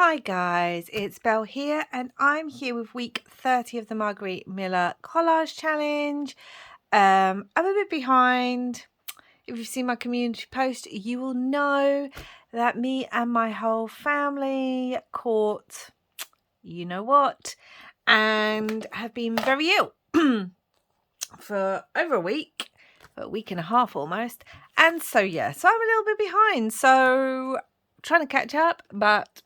Hi guys, it's Belle here and I'm here with week 30 of the Margarete Miller collage challenge. I'm a bit behind. If you've seen my community post, you will know that me and my whole family caught you know what and have been very ill for over a week and a half almost. And so I'm a little bit behind, so trying to catch up, but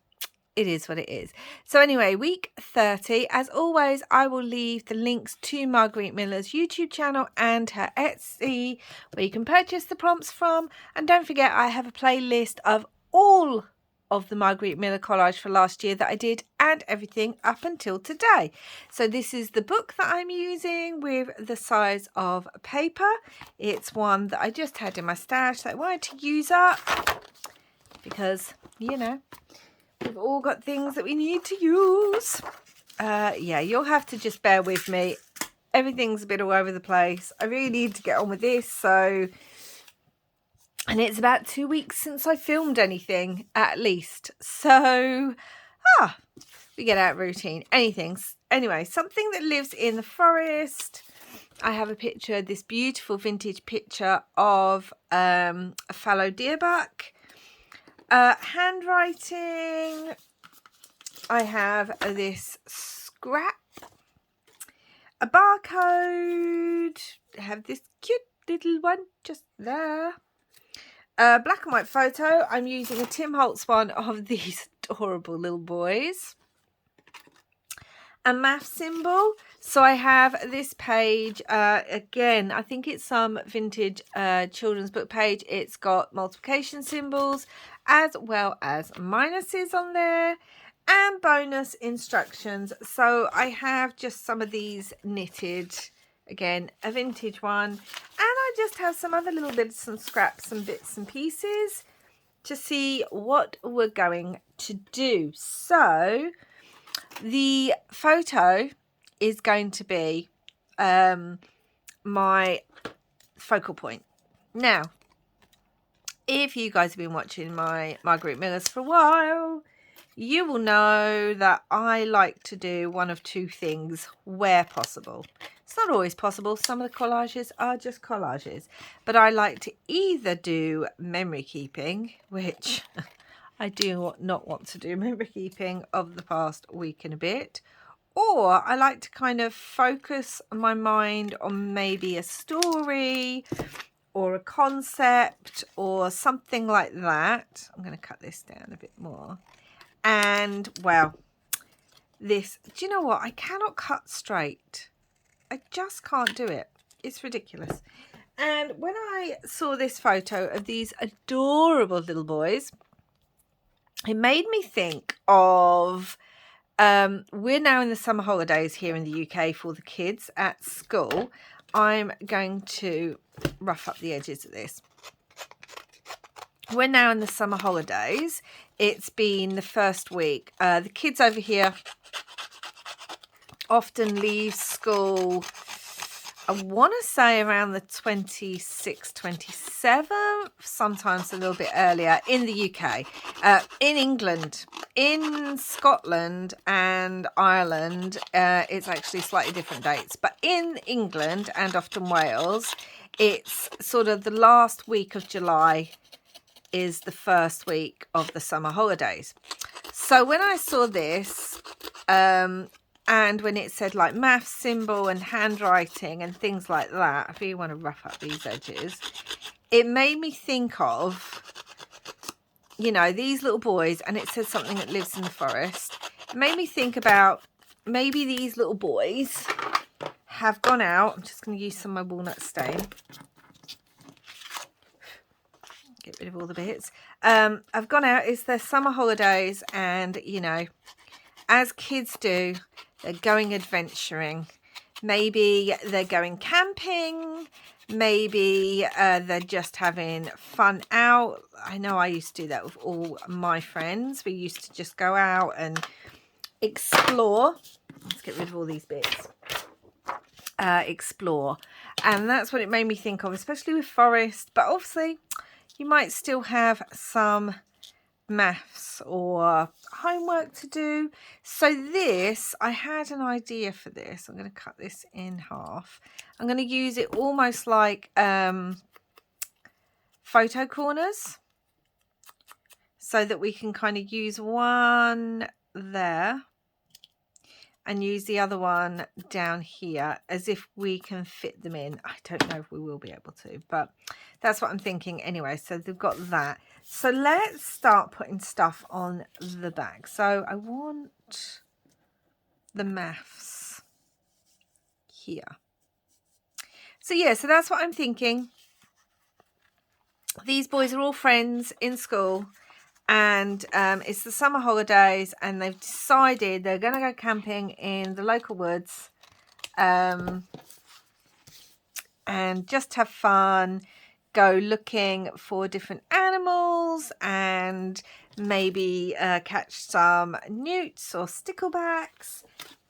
it is what it is. So anyway, week 30, as always, I will leave the links to Margarete Miller's YouTube channel and her Etsy, where you can purchase the prompts from. And don't forget, I have a playlist of all of the Margarete Miller collage for last year that I did and everything up until today. So this is the book that I'm using with the size of paper. It's one that I just had in my stash that I wanted to use up because, you know, we've all got things that we need to use. You'll have to just bear with me. Everything's a bit all over the place. I really need to get on with this. And it's about 2 weeks since I filmed anything, at least. So, we get out of routine. Anyway, something that lives in the forest. I have a picture, this beautiful vintage picture of a fallow deerbuck. Handwriting, I have this scrap, a barcode, I have this cute little one just there, a black and white photo. I'm using a Tim Holtz one of these adorable little boys, a math symbol. So I have this page, again, I think it's some vintage children's book page. It's got multiplication symbols as well as minuses on there and bonus instructions. So I have just some of these knitted, again, a vintage one. And I just have some other little bits and scraps and bits and pieces to see what we're going to do. So the photo is going to be my focal point. Now, if you guys have been watching my Margarete Millers for a while, you will know that I like to do one of two things where possible. It's not always possible. Some of the collages are just collages. But I like to either do memory keeping, which I do not want to do memory keeping of the past week and a bit. Or I like to kind of focus my mind on maybe a story or a concept or something like that. I'm going to cut this down a bit more. And, well, this, do you know what? I cannot cut straight. I just can't do it. It's ridiculous. And when I saw this photo of these adorable little boys, it made me think of... we're now in the summer holidays here in the UK for the kids at school. I'm going to rough up the edges of this. We're now in the summer holidays. It's been the first week. The kids over here often leave school, I want to say around the 26th, 27th, sometimes a little bit earlier in the UK. In England, in Scotland and Ireland, it's actually slightly different dates. But in England and often Wales, it's sort of the last week of July is the first week of the summer holidays. So when I saw this, and when it said like math symbol and handwriting and things like that, I really want to rough up these edges. It made me think of, you know, these little boys, and it says something that lives in the forest. It made me think about maybe these little boys have gone out. I'm just going to use some of my walnut stain. Get rid of all the bits. I've gone out. It's their summer holidays, and, you know, as kids do, they're going adventuring. Maybe they're going camping. Maybe they're just having fun out. I know I used to do that with all my friends. We used to just go out and explore. Let's get rid of all these bits. Explore. And that's what it made me think of, especially with forest. But obviously, you might still have some maths or homework to do. So this, I had an idea for this. I'm going to cut this in half. I'm going to use it almost like photo corners, so that we can kind of use one there and use the other one down here, as if we can fit them in. I don't know if we will be able to, but that's what I'm thinking anyway. So they've got that. So let's start putting stuff on the back. So I want the maths here. So yeah, so that's what I'm thinking. These boys are all friends in school, and it's the summer holidays, and they've decided they're going to go camping in the local woods, and just have fun, go looking for different animals, and maybe catch some newts or sticklebacks,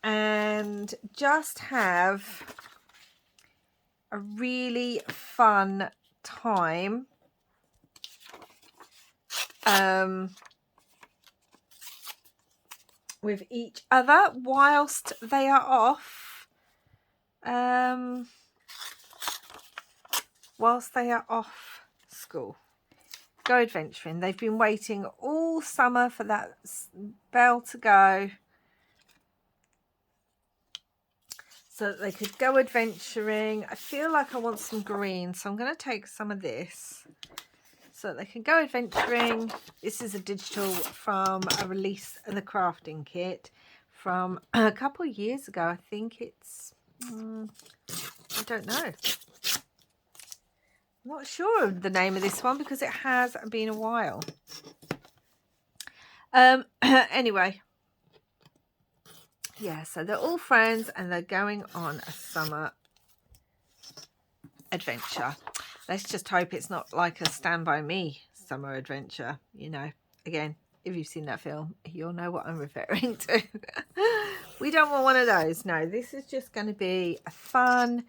and just have a really fun time with each other whilst they are off. Whilst they are off school, go adventuring. They've been waiting all summer for that bell to go, so that they could go adventuring. I feel like I want some green, so I'm going to take some of this so that they can go adventuring. This is a digital from a release of the crafting kit from a couple of years ago. I think it's, I don't know. I'm not sure of the name of this one because it has been a while. Anyway, yeah, so they're all friends and they're going on a summer adventure. Let's just hope it's not like a Stand By Me summer adventure. You know, again, if you've seen that film, you'll know what I'm referring to. We don't want one of those. No, this is just going to be a fun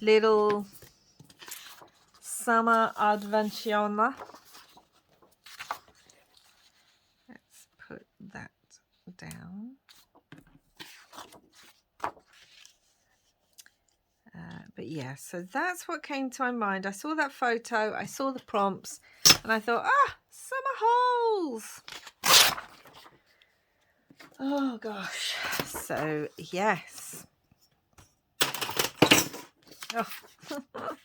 little summer adventure. Let's put that down. But yeah, so that's what came to my mind. I saw that photo, I saw the prompts, and I thought, summer holes. Oh gosh. So yes. Oh.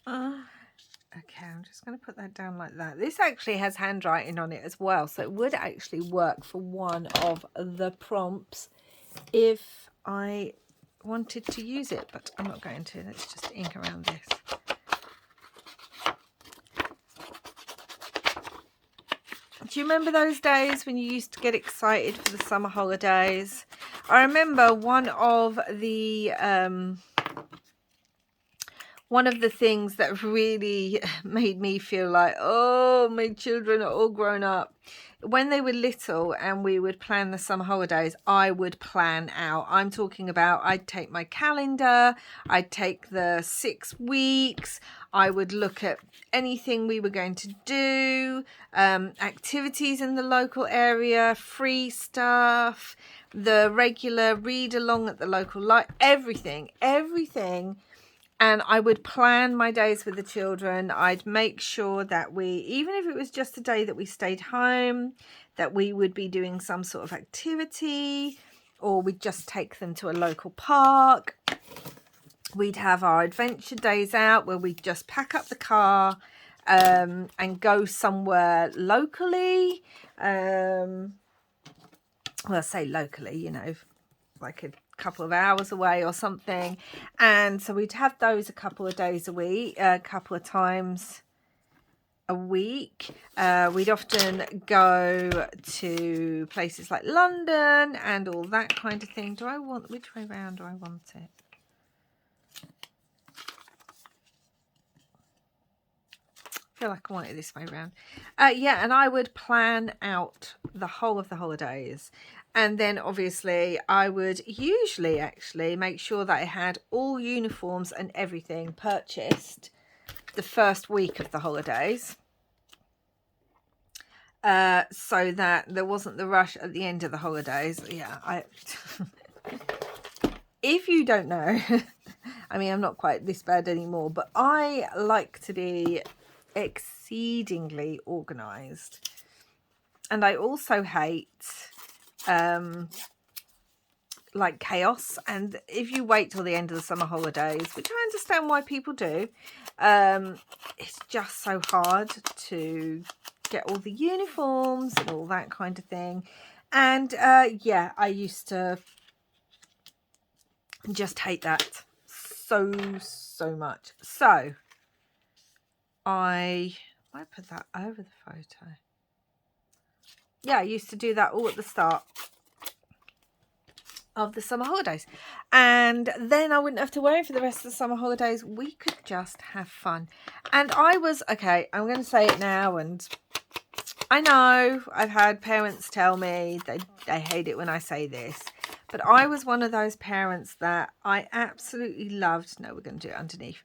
Okay, I'm just going to put that down like that. This actually has handwriting on it as well, so it would actually work for one of the prompts if I wanted to use it, but I'm not going to. Let's just ink around this. Do you remember those days when you used to get excited for the summer holidays? I remember one of the things that really made me feel like, oh, my children are all grown up. When they were little and we would plan the summer holidays, I would plan out. I'm talking about, I'd take my calendar, I'd take the 6 weeks, I would look at anything we were going to do, activities in the local area, free stuff, the regular read along at the local everything. And I would plan my days with the children. I'd make sure that we, even if it was just a day that we stayed home, that we would be doing some sort of activity, or we'd just take them to a local park. We'd have our adventure days out where we'd just pack up the car and go somewhere locally. Well, I say locally, you know, like a couple of hours away or something. And so we'd have those a couple of days a week, a couple of times a week. We'd often go to places like London and all that kind of thing. Which way round do I want it? I feel like I want it this way round. Yeah, and I would plan out the whole of the holidays. And then obviously I would usually actually make sure that I had all uniforms and everything purchased the first week of the holidays. so that there wasn't the rush at the end of the holidays. Yeah, if you don't know, I mean, I'm not quite this bad anymore, but I like to be exceedingly organized. And I also hate like chaos. And if you wait till the end of the summer holidays, which I understand why people do, it's just so hard to get all the uniforms and all that kind of thing. And yeah, I used to just hate that so much. So I might put that over the photo. Yeah, I used to do that all at the start of the summer holidays, and then I wouldn't have to worry for the rest of the summer holidays. We could just have fun. And I was, okay, I'm going to say it now, and I know I've had parents tell me they hate it when I say this, but I was one of those parents that I absolutely loved. No, we're going to do it underneath.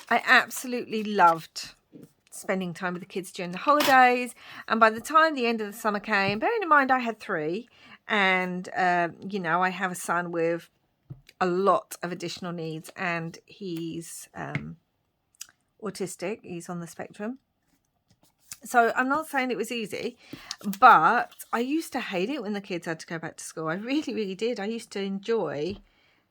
I absolutely loved spending time with the kids during the holidays, and by the time the end of the summer came, bearing in mind I had 3, and you know, I have a son with a lot of additional needs, and he's autistic. He's on the spectrum. So I'm not saying it was easy, but I used to hate it when the kids had to go back to school. I really did. I used to enjoy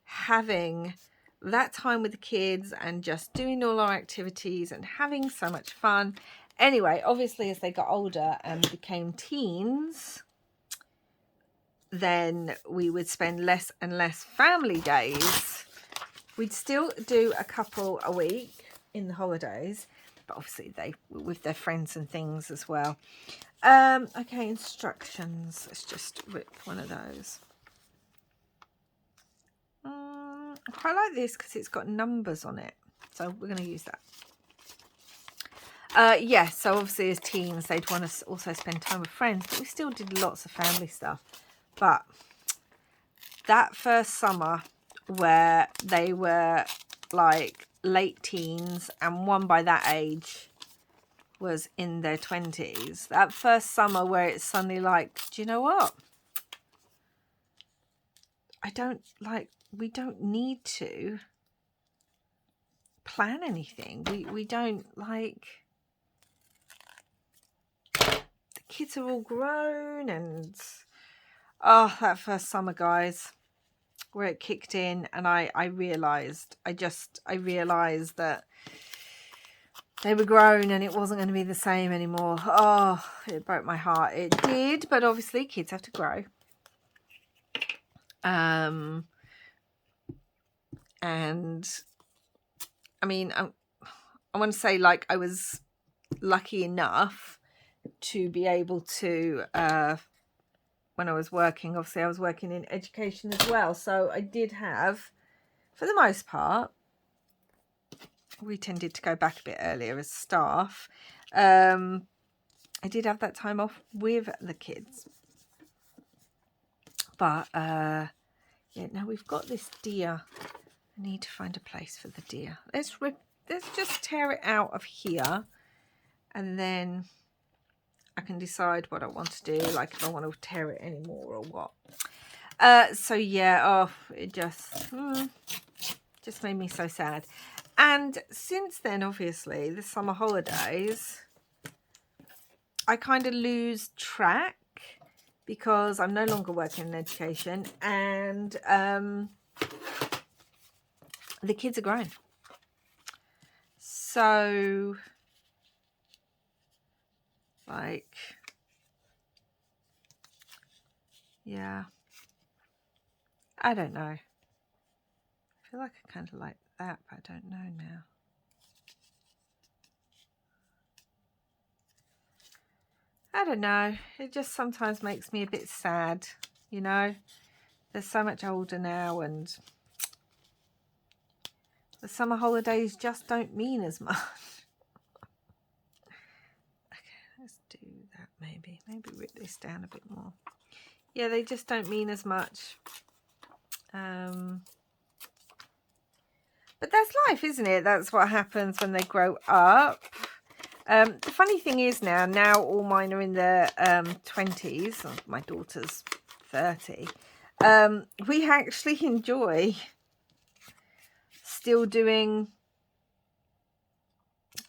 having that time with the kids and just doing all our activities and having so much fun. Anyway, obviously as they got older and became teens, then we would spend less and less family days. We'd still do a couple a week in the holidays, but obviously they were with their friends and things as well. Okay, instructions. Let's just rip one of those. I quite like this because it's got numbers on it, so we're going to use that. Yeah, so obviously as teens they'd want to also spend time with friends, but we still did lots of family stuff. But that first summer where they were like late teens, and one by that age was in their 20s, that first summer where it's suddenly like, do you know what? We don't need to plan anything. We don't, like, the kids are all grown, and oh, that first summer, guys, where it kicked in, and I realized that they were grown and it wasn't going to be the same anymore. Oh, it broke my heart. It did, but obviously kids have to grow. And I mean, I want to say, like, I was lucky enough to be able to, when I was working, obviously I was working in education as well. So I did have, for the most part, we tended to go back a bit earlier as staff. I did have that time off with the kids. But, yeah, now we've got this deer. I need to find a place for the deer. Let's just tear it out of here, and then I can decide what I want to do, like if I want to tear it anymore or what. So yeah, oh, it just made me so sad. And since then, obviously, the summer holidays, I kind of lose track because I'm no longer working in education, and the kids are grown. So, like, yeah, I don't know. I feel like I kind of like that, but I don't know now. I don't know. It just sometimes makes me a bit sad, you know. They're so much older now, and the summer holidays just don't mean as much. Okay, let's do that maybe. Maybe rip this down a bit more. Yeah, they just don't mean as much. But that's life, isn't it? That's what happens when they grow up. The funny thing is now all mine are in their 20s. My daughter's 30. We actually enjoy still doing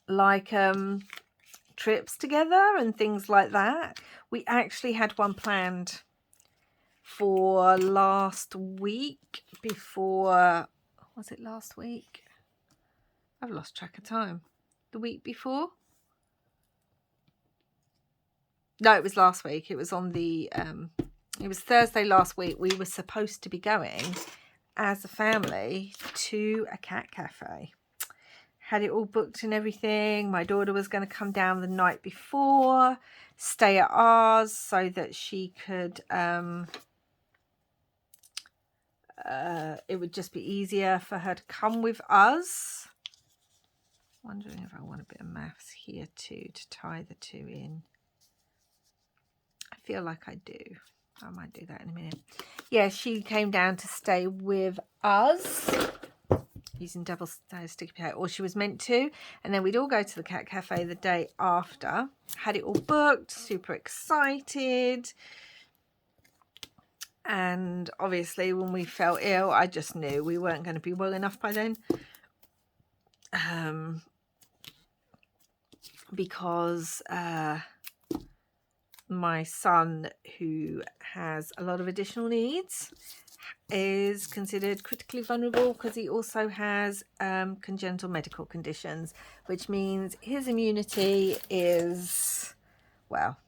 like trips together and things like that. We actually had one planned for last week before, was it last week? I've lost track of time. The week before? No, it was last week. It was on the it was Thursday last week. We were supposed to be going as a family to a cat cafe. Had it all booked and everything. My daughter was going to come down the night before, stay at ours so that she could it would just be easier for her to come with us. Wondering if I want a bit of maths here too to tie the two in. I feel like I do. I might do that in a minute. Yeah, she came down to stay with us using double sticky paper, or she was meant to, and then we'd all go to the cat cafe the day after. Had it all booked, super excited. And obviously when we fell ill, I just knew we weren't going to be well enough by then. Because my son, who has a lot of additional needs, is considered critically vulnerable because he also has congenital medical conditions, which means his immunity is, well,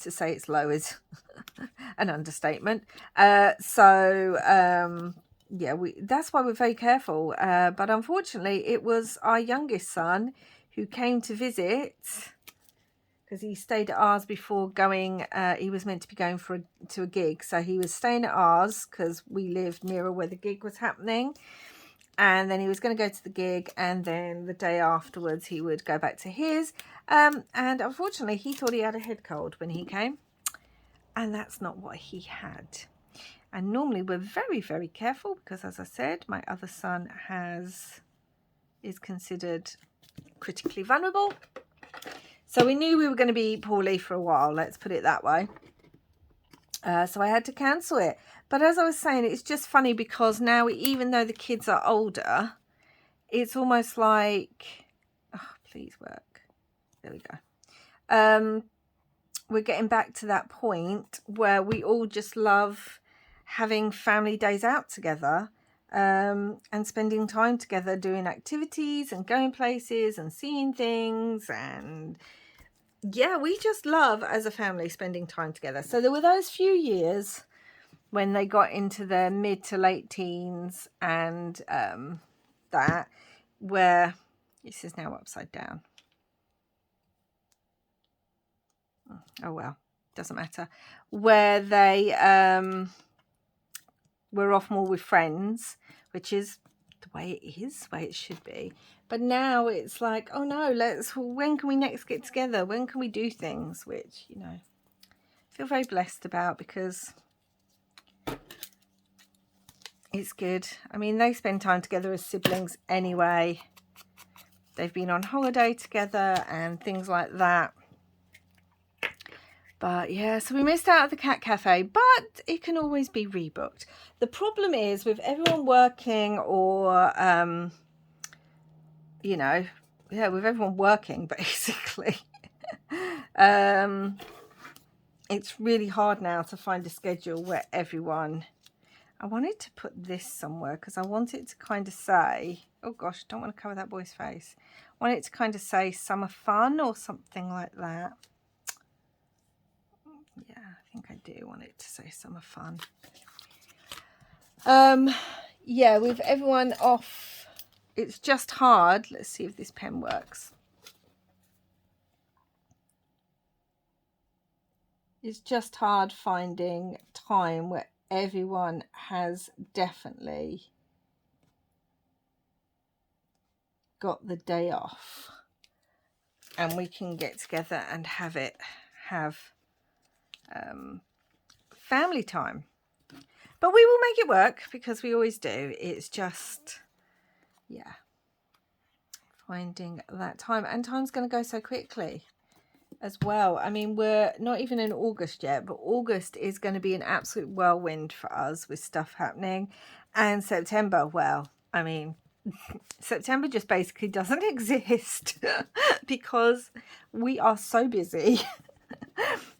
to say it's low is an understatement. Yeah, that's why we're very careful. But unfortunately, it was our youngest son who came to visit, because he stayed at ours before going. He was meant to be going to a gig, so he was staying at ours because we lived nearer where the gig was happening. And then he was going to go to the gig, and then the day afterwards he would go back to his. And unfortunately, he thought he had a head cold when he came, and that's not what he had. And normally we're very, very careful because, as I said, my other son is considered critically vulnerable. So we knew we were going to be poorly for a while, let's put it that way. So I had to cancel it. But as I was saying, it's just funny because now, even though the kids are older, it's almost like, oh, please work. There we go. We're getting back to that point where we all just love having family days out together, and spending time together, doing activities and going places and seeing things. And yeah, we just love as a family spending time together. So there were those few years when they got into their mid to late teens and that, where this is now upside down. Oh well, doesn't matter. Where they were off more with friends, which is the way it is, the way it should be. But now it's like, oh no, when can we next get together? When can we do things? Which, you know, I feel very blessed about, because it's good. I mean, they spend time together as siblings anyway. They've been on holiday together and things like that. But yeah, so we missed out at the cat cafe, but it can always be rebooked. The problem is with everyone working, or you know, yeah, with everyone working basically, it's really hard now to find a schedule where everyone. I wanted to put this somewhere because I want it to kind of say, oh gosh, I don't want to cover that boy's face. I want it to kind of say summer fun or something like that. Yeah, I think I do want it to say summer fun. Yeah, with everyone off, it's just hard. Let's see if this pen works. It's just hard finding time where everyone has definitely got the day off and we can get together and have family time. But we will make it work, because we always do. It's just, yeah. finding that time, and time's going to go so quickly as well. I mean, we're not even in August yet, but August is going to be an absolute whirlwind for us with stuff happening. And September, well, I mean, September just basically doesn't exist because we are so busy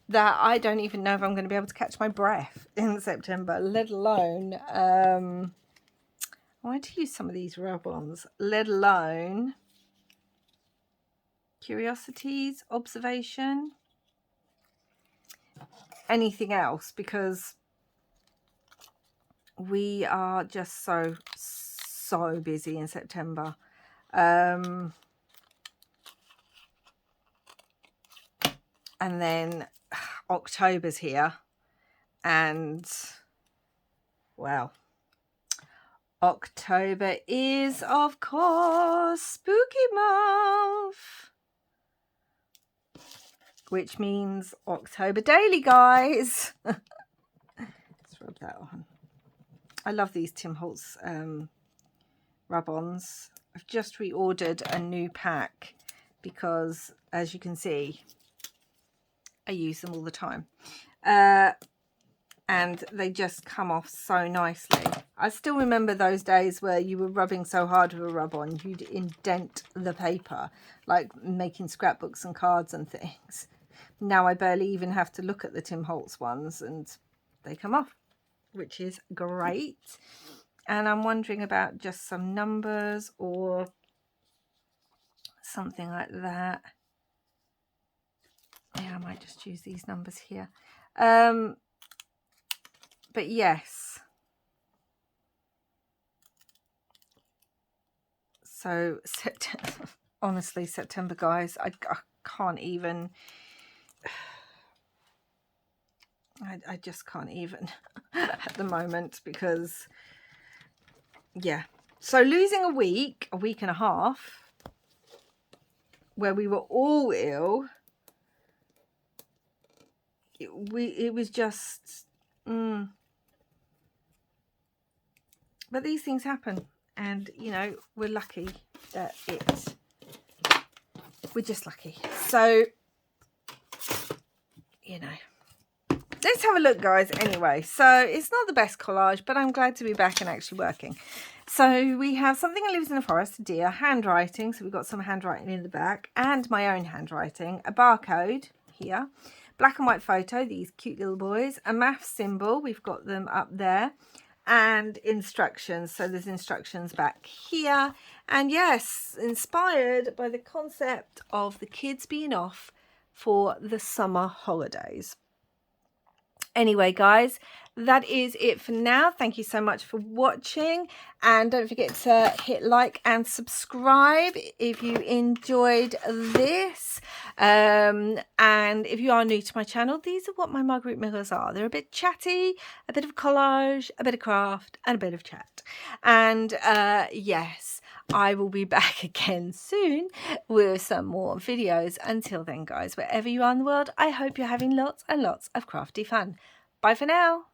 that I don't even know if I'm going to be able to catch my breath in September, let alone I wanted to use some of these rub-ons, let alone curiosities, observation, anything else, because we are just so busy in September. And then October's here, and well, October is of course spooky month, which means October daily, guys. Let's rub that on. I love these Tim Holtz rub-ons. I've just reordered a new pack because, as you can see, I use them all the time. And they just come off so nicely. I still remember those days where you were rubbing so hard with a rub-on, you'd indent the paper, like making scrapbooks and cards and things. Now I barely even have to look at the Tim Holtz ones and they come off, which is great. And I'm wondering about just some numbers or something like that. Yeah, I might just use these numbers here. But yes. So September, honestly, September, guys, I can't even. I just can't even at the moment because, yeah. So losing a week and a half, where we were all ill, it was just. But these things happen, and you know, we're lucky that we're just lucky. So, you know, let's have a look, guys. Anyway, so it's not the best collage, but I'm glad to be back and actually working. So we have Something That Lives in the Forest, a deer, handwriting. So we've got some handwriting in the back and my own handwriting, a barcode here, black and white photo, these cute little boys, a math symbol, we've got them up there, and instructions. So there's instructions back here. And yes, inspired by the concept of the kids being off for the summer holidays. Anyway, guys, that is it for now. Thank you so much for watching, and don't forget to hit like and subscribe if you enjoyed this. And if you are new to my channel, these are what my Margarete Millers are. They're a bit chatty, a bit of collage, a bit of craft, and a bit of chat. And yes, I will be back again soon with some more videos. Until then, guys, wherever you are in the world, I hope you're having lots and lots of crafty fun. Bye for now.